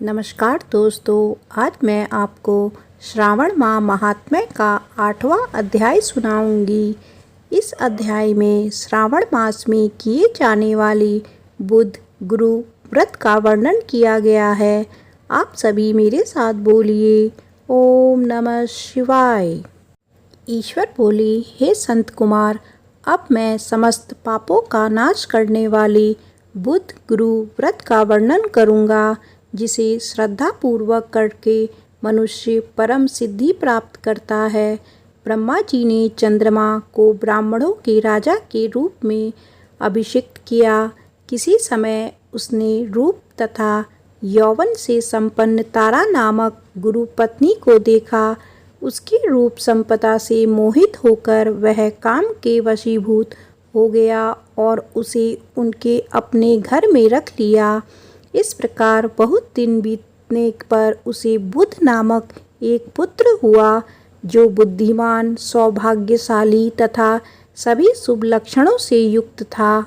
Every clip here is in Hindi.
नमस्कार दोस्तों, आज मैं आपको श्रावण माह महात्म्य का 8वां अध्याय सुनाऊंगी। इस अध्याय में श्रावण मास में किए जाने वाली बुध गुरु व्रत का वर्णन किया गया है। आप सभी मेरे साथ बोलिए, ओम नमः शिवाय। ईश्वर बोले, हे संत कुमार, अब मैं समस्त पापों का नाश करने वाले बुध गुरु व्रत का वर्णन करूँगा, जिसे श्रद्धा पूर्वक करके मनुष्य परम सिद्धि प्राप्त करता है। ब्रह्मा जी ने चंद्रमा को ब्राह्मणों के राजा के रूप में अभिषिक्त किया। किसी समय उसने रूप तथा यौवन से संपन्न तारा नामक गुरु पत्नी को देखा। उसकी रूप संपदा से मोहित होकर वह काम के वशीभूत हो गया और उसे उनके अपने घर में रख लिया। इस प्रकार बहुत दिन बीतने पर उसे बुध नामक एक पुत्र हुआ, जो बुद्धिमान, सौभाग्यशाली तथा सभी शुभ लक्षणों से युक्त था।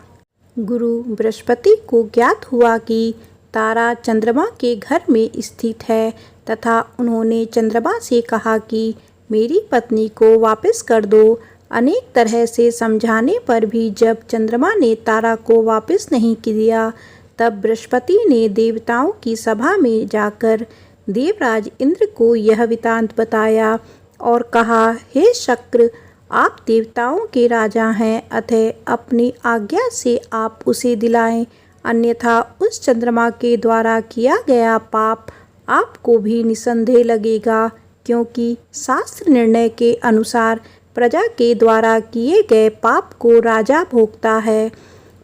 गुरु बृहस्पति को ज्ञात हुआ कि तारा चंद्रमा के घर में स्थित है तथा उन्होंने चंद्रमा से कहा कि मेरी पत्नी को वापस कर दो। अनेक तरह से समझाने पर भी जब चंद्रमा ने तारा को वापस नहीं किया, तब बृहस्पति ने देवताओं की सभा में जाकर देवराज इंद्र को यह वृत्तांत बताया और कहा, हे शक्र, आप देवताओं के राजा हैं, अतः अपनी आज्ञा से आप उसे दिलाएं, अन्यथा उस चंद्रमा के द्वारा किया गया पाप आपको भी निसंदेह लगेगा, क्योंकि शास्त्र निर्णय के अनुसार प्रजा के द्वारा किए गए पाप को राजा भोगता है।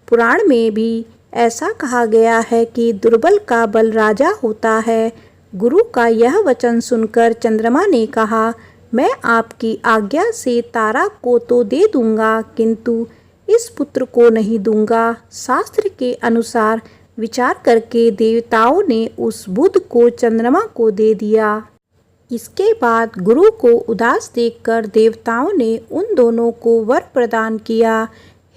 पुराण में भी ऐसा कहा गया है कि दुर्बल का बल राजा होता है। गुरु का यह वचन सुनकर चंद्रमा ने कहा, मैं आपकी आज्ञा से तारा को तो दे दूंगा, किंतु इस पुत्र को नहीं दूंगा। शास्त्र के अनुसार विचार करके देवताओं ने उस बुध को चंद्रमा को दे दिया। इसके बाद गुरु को उदास देखकर देवताओं ने उन दोनों को वर प्रदान किया,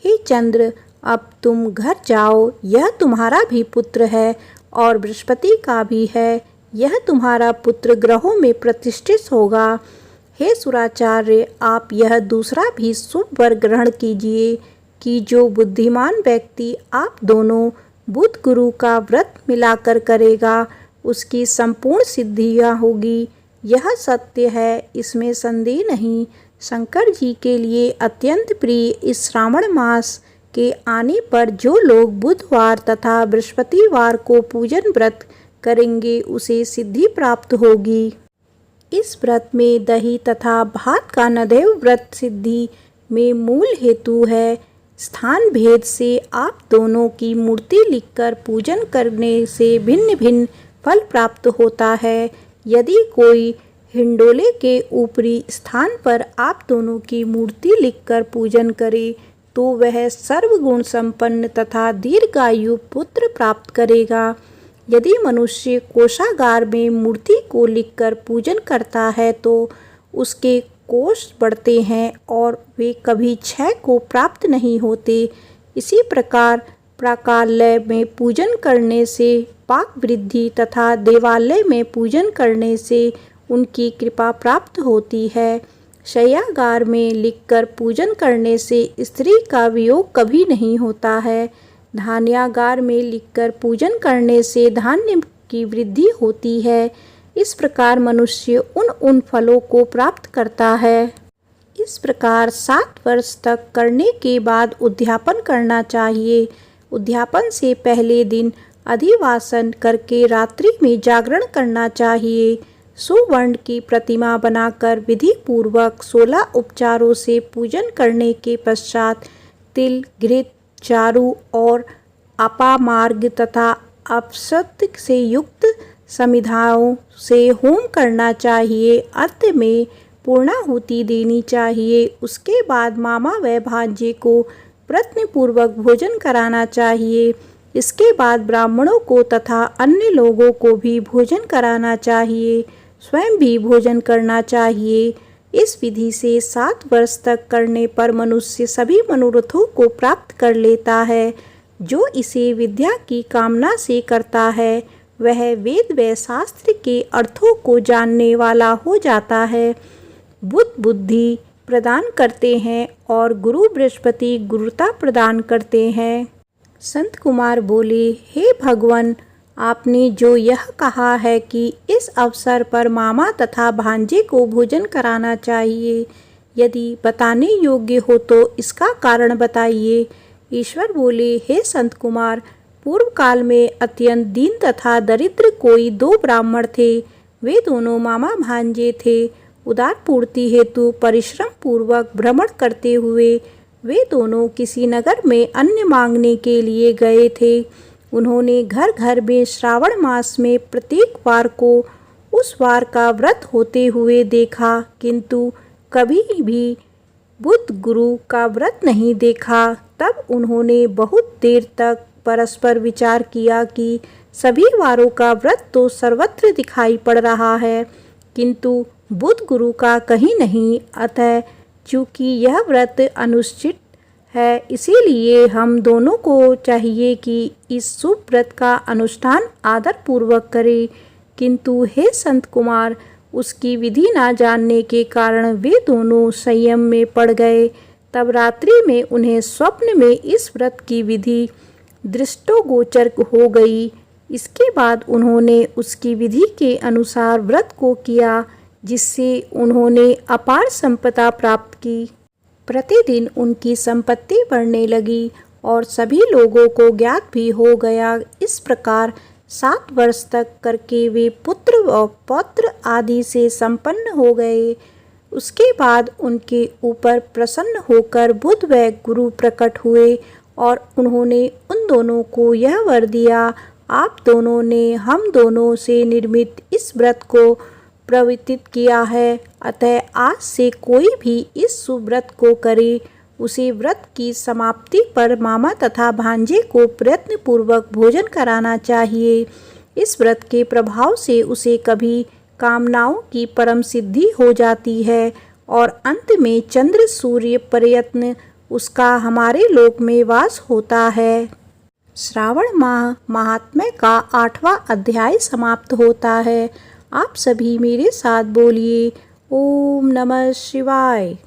हे चंद्र, अब तुम घर जाओ, यह तुम्हारा भी पुत्र है और बृहस्पति का भी है। यह तुम्हारा पुत्र ग्रहों में प्रतिष्ठित होगा। हे सुराचार्य, आप यह दूसरा भी शुभ वर ग्रहण कीजिए कि जो बुद्धिमान व्यक्ति आप दोनों बुध गुरु का व्रत मिलाकर करेगा, उसकी संपूर्ण सिद्धियां होगी। यह सत्य है, इसमें संदेह नहीं। शंकर जी के लिए अत्यंत प्रिय इस श्रावण मास के आने पर जो लोग बुधवार तथा बृहस्पतिवार को पूजन व्रत करेंगे, उसे सिद्धि प्राप्त होगी। इस व्रत में दही तथा भात का नैवेद्य व्रत सिद्धि में मूल हेतु है। स्थान भेद से आप दोनों की मूर्ति लिखकर पूजन करने से भिन्न भिन्न फल प्राप्त होता है। यदि कोई हिंडोले के ऊपरी स्थान पर आप दोनों की मूर्ति लिखकर पूजन करे, तो वह सर्वगुण संपन्न तथा दीर्घायु पुत्र प्राप्त करेगा। यदि मनुष्य कोषागार में मूर्ति को लिखकर पूजन करता है, तो उसके कोष बढ़ते हैं और वे कभी क्षय को प्राप्त नहीं होते। इसी प्रकार प्राकारालय में पूजन करने से पाक वृद्धि तथा देवालय में पूजन करने से उनकी कृपा प्राप्त होती है। शय्यागार में लिखकर पूजन करने से स्त्री का वियोग कभी नहीं होता है। धान्यागार में लिखकर पूजन करने से धान्य की वृद्धि होती है। इस प्रकार मनुष्य उन फलों को प्राप्त करता है। इस प्रकार 7 वर्ष तक करने के बाद उद्यापन करना चाहिए। उद्यापन से पहले दिन अधिवासन करके रात्रि में जागरण करना चाहिए। सुवर्ण की प्रतिमा बनाकर विधि पूर्वक 16 उपचारों से पूजन करने के पश्चात तिल, घृत, चारु और अपामार्ग तथा अपशब्द से युक्त समिधाओं से होम करना चाहिए। अंत में पूर्णाहुति देनी चाहिए। उसके बाद मामा व भांजे को प्रयत्न पूर्वक भोजन कराना चाहिए। इसके बाद ब्राह्मणों को तथा अन्य लोगों को भी भोजन कराना चाहिए। स्वयं भी भोजन करना चाहिए। इस विधि से 7 वर्ष तक करने पर मनुष्य सभी मनोरथों को प्राप्त कर लेता है। जो इसे विद्या की कामना से करता है, वह वेद व शास्त्र के अर्थों को जानने वाला हो जाता है। बुध बुद्धि प्रदान करते हैं और गुरु बृहस्पति गुरुता प्रदान करते हैं। संत कुमार बोले, हे भगवान, आपने जो यह कहा है कि इस अवसर पर मामा तथा भांजे को भोजन कराना चाहिए, यदि बताने योग्य हो तो इसका कारण बताइए। ईश्वर बोले, हे संत कुमार, पूर्व काल में अत्यंत दीन तथा दरिद्र कोई 2 ब्राह्मण थे। वे दोनों मामा भांजे थे। उदार पूर्ति हेतु परिश्रम पूर्वक भ्रमण करते हुए वे दोनों किसी नगर में अन्न मांगने के लिए गए थे। उन्होंने घर घर में श्रावण मास में प्रत्येक वार को उस वार का व्रत होते हुए देखा, किंतु कभी भी बुध गुरु का व्रत नहीं देखा। तब उन्होंने बहुत देर तक परस्पर विचार किया कि सभी वारों का व्रत तो सर्वत्र दिखाई पड़ रहा है, किंतु बुध गुरु का कहीं नहीं। अतः चूँकि यह व्रत अनुचित है, इसीलिए हम दोनों को चाहिए कि इस शुभ व्रत का अनुष्ठान आदर पूर्वक करें। किंतु हे संत कुमार, उसकी विधि ना जानने के कारण वे दोनों संयम में पड़ गए। तब रात्रि में उन्हें स्वप्न में इस व्रत की विधि दृष्टोगोचर हो गई। इसके बाद उन्होंने उसकी विधि के अनुसार व्रत को किया, जिससे उन्होंने अपार संपदा प्राप्त की। प्रतिदिन उनकी संपत्ति बढ़ने लगी और सभी लोगों को ज्ञात भी हो गया। इस प्रकार 7 वर्ष तक करके वे पुत्र और पौत्र आदि से संपन्न हो गए। उसके बाद उनके ऊपर प्रसन्न होकर बुध व गुरु प्रकट हुए और उन्होंने उन दोनों को यह वर दिया, आप दोनों ने हम दोनों से निर्मित इस व्रत को प्रवर्तित किया है, अतः आज से कोई भी इस सुव्रत को करे। उसे व्रत की समाप्ति पर मामा तथा भांजे को प्रयत्न पूर्वक भोजन कराना चाहिए। इस व्रत के प्रभाव से उसे कभी कामनाओं की परम सिद्धि हो जाती है और अंत में चंद्र सूर्य प्रयत्न उसका हमारे लोक में वास होता है। श्रावण माह महात्म्य का 8वां अध्याय समाप्त होता है। आप सभी मेरे साथ बोलिए, ओम नमः शिवाय।